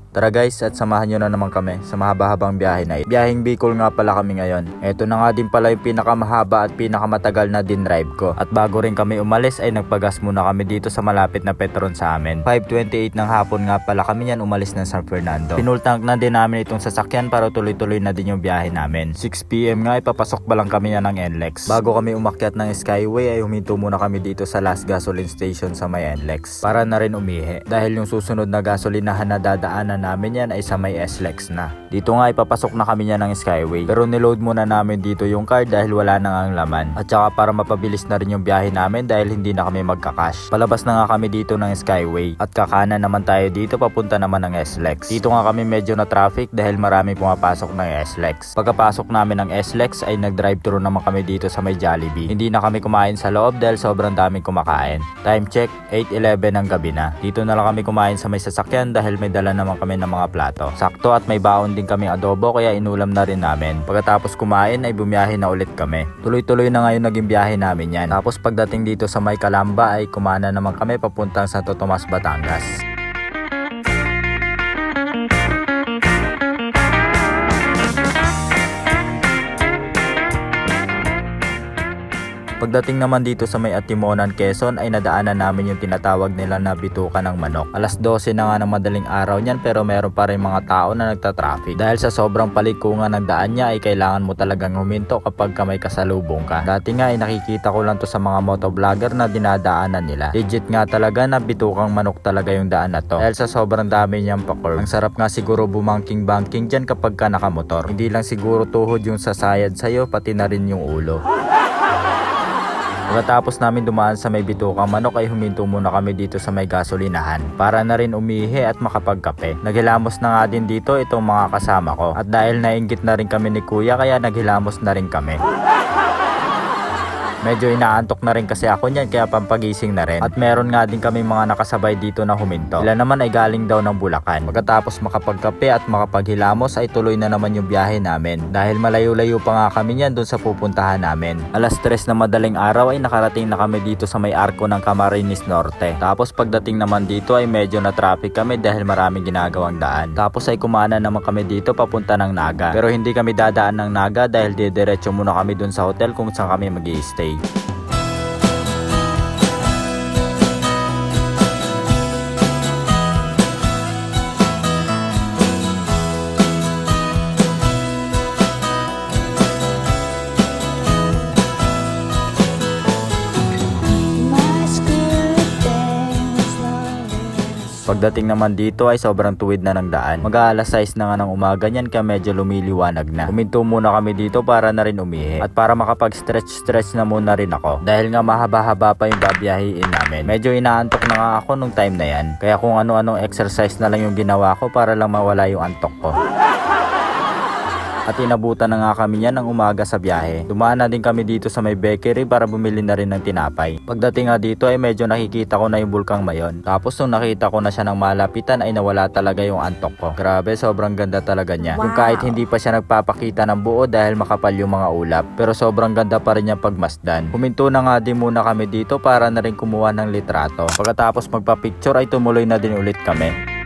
Tara guys at samahan nyo na naman kami sa mahaba-habang biyahe na ito. Biyaheng Bicol nga pala kami ngayon. Ito na nga din pala yung pinakamahaba at pinakamatagal na din drive ko. At bago rin kami umalis ay nagpagas muna kami dito sa malapit na Petron sa amin. 5:28 ng hapon nga pala kami yan umalis ng San Fernando. Pinultank na din namin itong sasakyan para tuloy-tuloy na din yung biyahe namin. 6 PM nga ipapasok pa lang kami yan ng NLEX. Bago kami umakyat ng Skyway ay huminto muna kami dito sa last gasoline station sa may NLEX para na rin umihi. Dahil yung susunod na gasolinahan na dadaanan namin yan ay sa may SLEX na. Dito nga ipapasok na kami niya ng Skyway. Pero niload muna namin dito yung card dahil wala na ang laman. At saka para mapabilis na rin yung biyahe namin dahil hindi na kami magkakash. Palabas na nga kami dito ng Skyway. At kakanan naman tayo dito papunta naman ng SLEX. Dito nga kami medyo na traffic dahil marami pumapasok ng SLEX. Pagkapasok namin ng SLEX ay nag-drive thru naman kami dito sa may Jollibee. Hindi na kami kumain sa loob dahil sobrang daming kumakain. Time check 8:11 ng gabi na. Dito na lang kami kumain sa may sasakyan dahil may dala naman kami ng mga plato. Sakto at may baon din kaming adobo kaya inulam na rin namin. Pagkatapos kumain ay bumiyahe na ulit kami. Tuloy-tuloy na ngayon naging biyahe namin yan. Tapos pagdating dito sa may Calamba ay kumana naman kami papuntang Santo Tomas, Batangas. Pagdating naman dito sa may Atimonan, Quezon ay nadaanan namin yung tinatawag nila na bituka ng manok. Alas 12 na nga ng madaling araw niyan pero meron pa rin mga tao na nagtatraffic. Dahil sa sobrang palikungan ng daan niya ay kailangan mo talagang huminto kapag ka may kasalubong ka. Dati nga ay nakikita ko lang to sa mga motovlogger na dinadaanan nila. Legit nga talaga na bitukang manok talaga yung daan na to. Dahil sa sobrang dami niyang pa-curve. Ang sarap nga siguro bumangking-banking dyan kapag ka nakamotor. Hindi lang siguro tuhod yung sasayad sa'yo pati na rin yung ulo. Pagkatapos namin dumaan sa may bitukang manok ay huminto muna kami dito sa may gasolinahan para na rin umihi at makapagkape. Naghilamos na nga din dito itong mga kasama ko at dahil nainggit na rin kami ni kuya kaya naghilamos na rin kami. Medyo inaantok na rin kasi ako niyan kaya pampagising na rin. At meron nga din kami mga nakasabay dito na huminto. Sila naman ay galing daw ng Bulacan. Pagkatapos makapagkape at makapaghilamos ay tuloy na naman yung biyahe namin. Dahil malayo-layo pa nga kami niyan doon sa pupuntahan namin. Alas 3 na madaling araw ay nakarating na kami dito sa may arko ng Camarines Norte. Tapos pagdating naman dito ay medyo na traffic kami dahil maraming ginagawang daan. Tapos ay kumana naman kami dito papunta ng Naga. Pero hindi kami dadaan ng Naga dahil didiretso muna kami doon sa hotel kung saan kami mag-i-stay. Pagdating naman dito ay sobrang tuwid na ng daan. Mag-aalas 6 na nga ng umaga niyan kaya medyo lumiliwanag na. Huminto muna kami dito para na rin umihi. At para makapag-stretch na muna rin ako. Dahil nga mahaba-haba pa yung babiyahiin namin. Medyo inaantok na nga ako nung time na yan. Kaya kung ano-anong exercise na lang yung ginawa ko para lang mawala yung antok ko. At inabutan na nga kami niyan ng umaga sa biyahe. Dumaan na din kami dito sa may bakery para bumili na rin ng tinapay. Pagdating nga dito ay medyo nakikita ko na yung Bulkang Mayon. Tapos nung nakita ko na siya ng malapitan ay nawala talaga yung antok ko. Grabe, sobrang ganda talaga niya. Wow. Yung kahit hindi pa siya nagpapakita ng buo dahil makapal yung mga ulap. Pero sobrang ganda pa rin niya pagmasdan. Huminto na nga din muna kami dito para na rin kumuha ng litrato. Pagkatapos magpa-picture ay tumuloy na din ulit kami.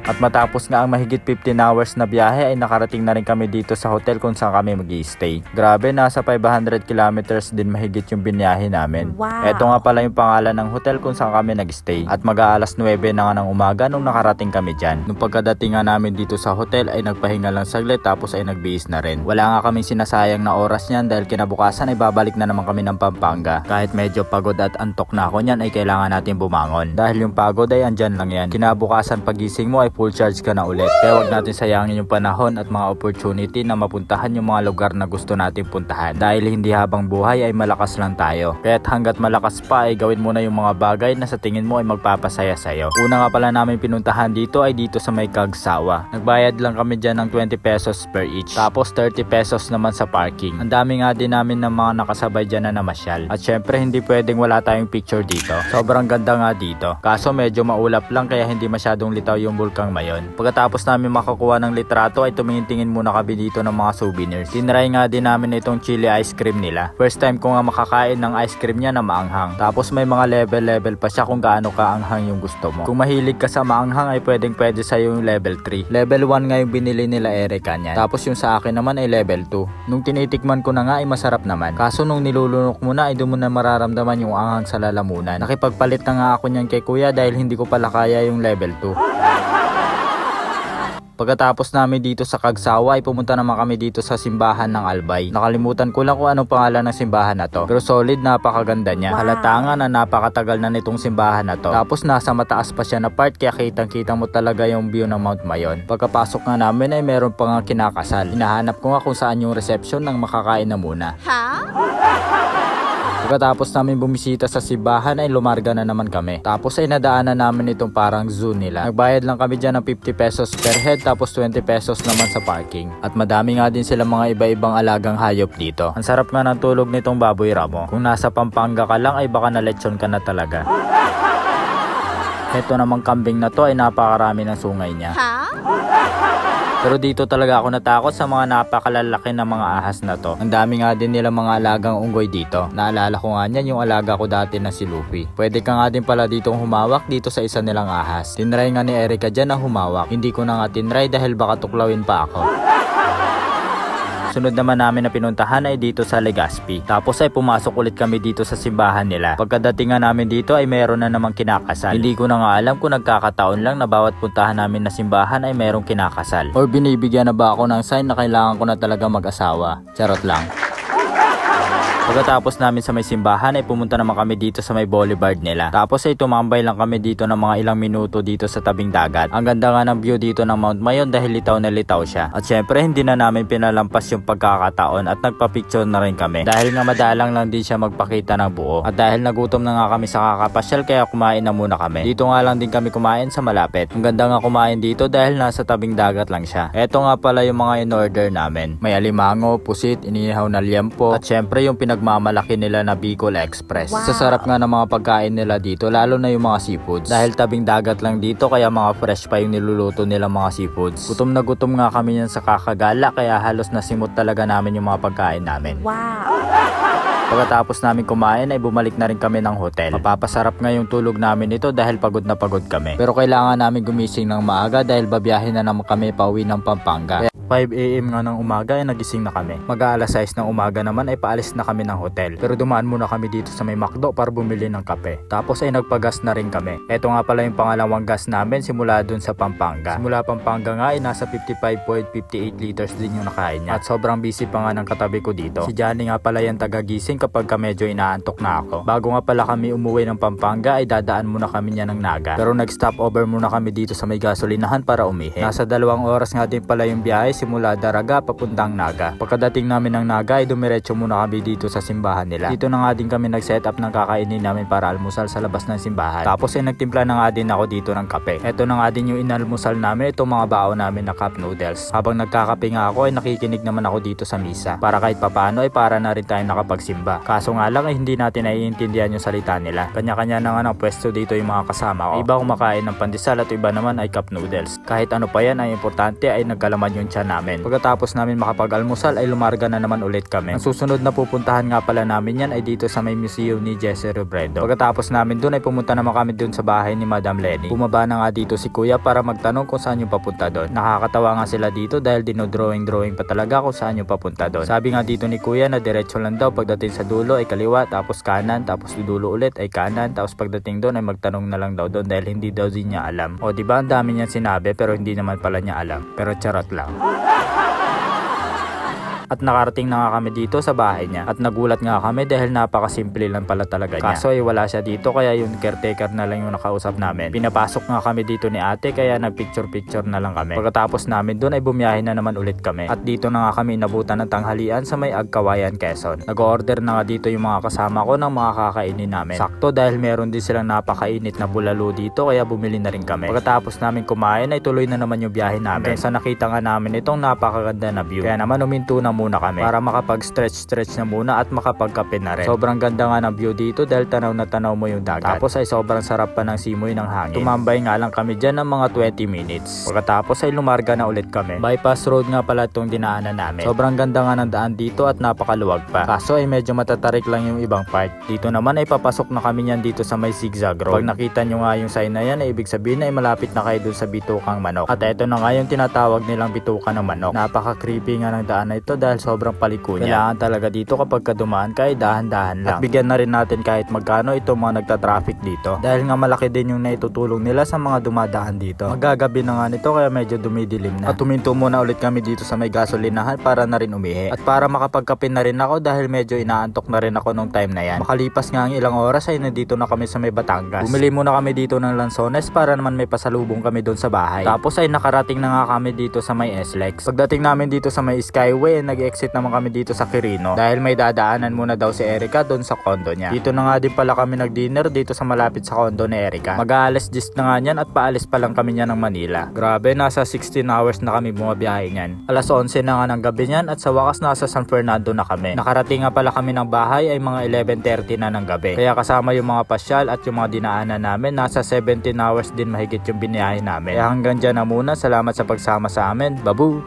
At matapos nga ang mahigit 15 hours na biyahe ay nakarating na rin kami dito sa hotel kung saan kami mag-i-stay. Grabe, nasa 500 kilometers din mahigit yung biniyahe namin. Wow. Ito nga pala yung pangalan ng hotel kung saan kami nag-stay. At mag-aalas 9 na nga ng umaga nung nakarating kami dyan. Nung pagkadating nga namin dito sa hotel ay nagpahinga lang saglit tapos ay nagbihis na rin. Wala nga kaming sinasayang na oras niyan dahil kinabukasan ay babalik na naman kami ng Pampanga. Kahit medyo pagod at antok na ako niyan ay kailangan natin bumangon. Dahil yung pagod ay andyan lang yan. Kinabukasan pagising mo ay full charge ka na ulit. Kaya wag natin sayangin yung panahon at mga opportunity na mapuntahan yung mga lugar na gusto natin puntahan. Dahil hindi habang buhay ay malakas lang tayo. Kaya't hanggat malakas pa ay gawin mo na yung mga bagay na sa tingin mo ay magpapasaya sa'yo. Una nga pala namin pinuntahan dito ay dito sa may Kagsawa. Nagbayad lang kami dyan ng 20 pesos per each. Tapos 30 pesos naman sa parking. Ang dami nga din namin ng mga nakasabay dyan na namasyal. At syempre hindi pwedeng wala tayong picture dito. Sobrang ganda nga dito. Kaso medyo maulap lang kaya hindi masyadong litaw yung Bulkang Mang Mayon. Pagkatapos namin makakuha ng litrato ay tumingin-tingin muna kami dito ng mga souvenirs. Tinry nga din namin itong chili ice cream nila. First time ko nga makakain ng ice cream niya na maanghang. Tapos may mga level pa siya kung gaano kaanghang yung gusto mo. Kung mahilig ka sa maanghang ay pwede sa'yo yung level 3. Level 1 nga yung binili nila Erica niyan. Tapos yung sa akin naman ay level 2. Nung tinitikman ko na nga ay masarap naman. Kaso nung nilulunok mo na ay doon mo na mararamdaman yung anghang sa lalamunan. Nakipagpalit na nga ako niyan kay kuya dahil hindi ko pala kaya yung level 2. Pagkatapos namin dito sa Kagsawa ay pumunta naman kami dito sa simbahan ng Albay. Nakalimutan ko lang kung anong pangalan ng simbahan na to. Pero solid, napakaganda niya. Halata nga na napakatagal na nitong simbahan na to. Tapos nasa mataas pa siya na part kaya kitang-kita mo talaga yung view ng Mount Mayon. Pagkapasok nga namin ay meron pa nga kinakasal. Hinahanap ko nga kung saan yung reception ng makakain na muna. Pagkatapos namin bumisita sa simbahan ay lumarga na naman kami. Tapos ay nadaanan namin itong parang zoo nila. Nagbayad lang kami dyan ng 50 pesos per head tapos 20 pesos naman sa parking. At madami nga din sila mga iba-ibang alagang hayop dito. Ang sarap nga ng tulog nitong baboy ramo. Kung nasa Pampanga ka lang ay baka na lechon ka na talaga. Ito namang kambing na to ay napakarami ng sungay niya. Pero dito talaga ako natakot sa mga napakalalaki na mga ahas na to. Ang dami nga din nila mga alagang unggoy dito. Naalala ko nga niyan yung alaga ko dati na si Luffy. Pwede ka nga din pala ditong humawak dito sa isa nilang ahas. Tinry nga ni Erica dyan na humawak. Hindi ko na nga tinry dahil baka tuklawin pa ako. Sunod naman namin na pinuntahan ay dito sa Legazpi. Tapos ay pumasok ulit kami dito sa simbahan nila. Pagkadating nga namin dito ay meron na namang kinakasal. Hindi ko na nga alam kung nagkakataon lang na bawat puntahan namin na simbahan ay merong kinakasal. Or binibigyan na ba ako ng sign na kailangan ko na talaga mag-asawa? Charot lang. Pagkatapos namin sa may simbahan ay pumunta naman kami dito sa may boulevard nila. Tapos ay tumambay lang kami dito ng mga ilang minuto dito sa tabing dagat. Ang ganda nga ng view dito ng Mount Mayon dahil litaw na litaw siya. At syempre hindi na namin pinalampas yung pagkakataon at nagpa-picture na rin kami. Dahil nga madalang lang din siya magpakita ng buo. At dahil nagutom na nga kami sa kakapasyal kaya kumain na muna kami. Dito nga lang din kami kumain sa malapit. Ang ganda nga kumain dito dahil nasa tabing dagat lang siya. Eto nga pala yung mga in-order namin. May alimango, pusit, inihaw na liempo at syempre yung pinagmamalaki nila na Bicol Express. Wow. Sasarap nga ng mga pagkain nila dito lalo na yung mga seafoods. Dahil tabing dagat lang dito kaya mga fresh pa yung niluluto nila mga seafoods. Gutom na gutom nga kami yan sa kakagala kaya halos nasimot talaga namin yung mga pagkain namin. Wow! Pagkatapos namin kumain ay bumalik na rin kami ng hotel. Mapapasarap nga yung tulog namin ito dahil pagod na pagod kami. Pero kailangan namin gumising ng maaga dahil babiyahin na naman kami pauwi ng Pampanga. 5 AM nga ng umaga ay nagising na kami. Mag-aalas 6 ng umaga naman ay paalis na kami ng hotel. Pero dumaan muna kami dito sa may McDo para bumili ng kape. Tapos ay nagpagas na rin kami. Eto nga pala yung pangalawang gas namin simula dun sa Pampanga. Simula Pampanga nga ay nasa 55.58 liters din yung nakain niya. At sobrang busy pa nga ng katabi ko dito. Si Johnny nga pala yung tagagising kapag ka medyo inaantok na ako. Bago nga pala kami umuwi ng Pampanga ay dadaan muna kami niya ng Naga. Pero nag-stop over muna kami dito sa may gasolinahan para umihi. Nasa 2 oras nga din pala yung biyahe simula Daraga papuntang Naga. Pagkadating namin ng Naga ay dumiretso muna kami dito sa simbahan nila. Dito na nga din kami nag-set up ng kakainin namin para almusal sa labas ng simbahan. Tapos ay nagtimpla na nga din ako dito ng kape. Ito na nga din yung inalmusal namin, itong mga baon namin na cup noodles. Habang nagkakape nga ako ay nakikinig naman ako dito sa misa. Para kahit papano ay para na rin tayo nakapagsimba. Kaso nga lang ay hindi natin naiintindihan yung salita nila. Kanya-kanya na nga ng pwesto dito yung mga kasama ko. Iba kumakain ng pandesal at iba naman ay cup noodles. Kahit ano pa yan ay importante ay nagkalaman yung tiyan namin. Pagkatapos namin makapag-almusal ay lumarga na naman ulit kami. Ang susunod na pupuntahan nga pala namin yan ay dito sa may museum ni Jesse Robredo. Pagkatapos namin dun ay pumunta naman kami dun sa bahay ni Madam Lenny. Bumaba na nga dito si Kuya para magtanong kung saan yung papunta doon. Nakakatawa nga sila dito dahil dinodrawing pa talaga kung saan yung papunta doon. Sabi nga dito ni Kuya na diretso lang daw pagdating sa dulo ay kaliwa tapos kanan tapos dulo ulit ay kanan tapos pagdating doon ay magtanong na lang daw doon dahil hindi daw din niya alam. O diba ang dami niya sinabi pero hindi naman pala niya alam. Pero charot lang. At nakarating na nga kami dito sa bahay niya. At nagulat nga kami dahil napakasimple lang pala talaga niya. Kaso ay wala siya dito kaya yung caretaker na lang yung nakausap namin. Pinapasok nga kami dito ni ate kaya nagpicture na lang kami. Pagkatapos namin doon ay bumiyahe na naman ulit kami. At dito na nga kami inabutan ng tanghalian sa may Agkawayan, Quezon. Nag-order na nga dito yung mga kasama ko ng mga kakainin namin. Sakto dahil meron din silang napakainit na bulalo dito kaya bumili na rin kami. Pagkatapos namin kumain ay tuloy na naman yung biyahe namin. Sa nakita nga namin itong napakaganda na view. Kaya naman uminto na muna kami para makapag-stretch na muna at makapagkape na rin. Sobrang ganda nga ng view dito dahil tanaw na tanaw mo yung dagat. Tapos ay sobrang sarap pa ng simoy ng hangin. Tumambay nga lang kami dyan ng mga 20 minutes. Pagkatapos ay lumarga na ulit kami. Bypass road nga pala itong dinaanan namin. Sobrang ganda nga ng daan dito at napakaluwag pa. Kaso ay medyo matatarik lang yung ibang part. Dito naman ay papasok na kami niyan dito sa may zigzag road. Pag nakita nyo nga yung sign na yan ay ibig sabihin ay malapit na kayo dun sa bitukang manok. At eto na nga yung tinatawag nilang bituka ng manok. Napaka-creepy nga ng daan na ito dahil sobrang paliko niya. Kailangan talaga dito kapag kadumaan ka ay dahan-dahan lang. At bigyan na rin natin kahit magkano itong mga nagta-traffic dito. Dahil nga malaki din yung naitutulong nila sa mga dumadaan dito. Magagabi na nga nito kaya medyo dumidilim na. At tuminto muna ulit kami dito sa may gasolinahan para na rin umihi. At para makapagkape na rin ako dahil medyo inaantok na rin ako nung time na yan. Makalipas nga ang ilang oras ay nandito na kami sa may Batangas. Bumili muna kami dito ng lansones para naman may pasalubong kami doon sa bahay. Tapos ay nakarating na nga kami dito sa may SLEX. Pagdating namin dito sa may Skyway, nag-exit naman kami dito sa Quirino dahil may dadaanan muna daw si Erica doon sa condo niya. Dito na nga din pala kami nag-dinner dito sa malapit sa condo ni Erica. Mag-aalas 10 na nga niyan at paalis pa lang kami niyan ng Manila. Grabe, nasa 16 hours na kami bumabiyahe niyan. Alas 11 na nga ng gabi niyan at sa wakas nasa San Fernando na kami. Nakarating nga pala kami ng bahay ay mga 11:30 na ng gabi. Kaya kasama yung mga pasyal at yung mga dinaanan namin, nasa 17 hours din mahigit yung biniyahe namin. Kaya hanggang dyan na muna. Salamat sa pagsama sa amin. Babu!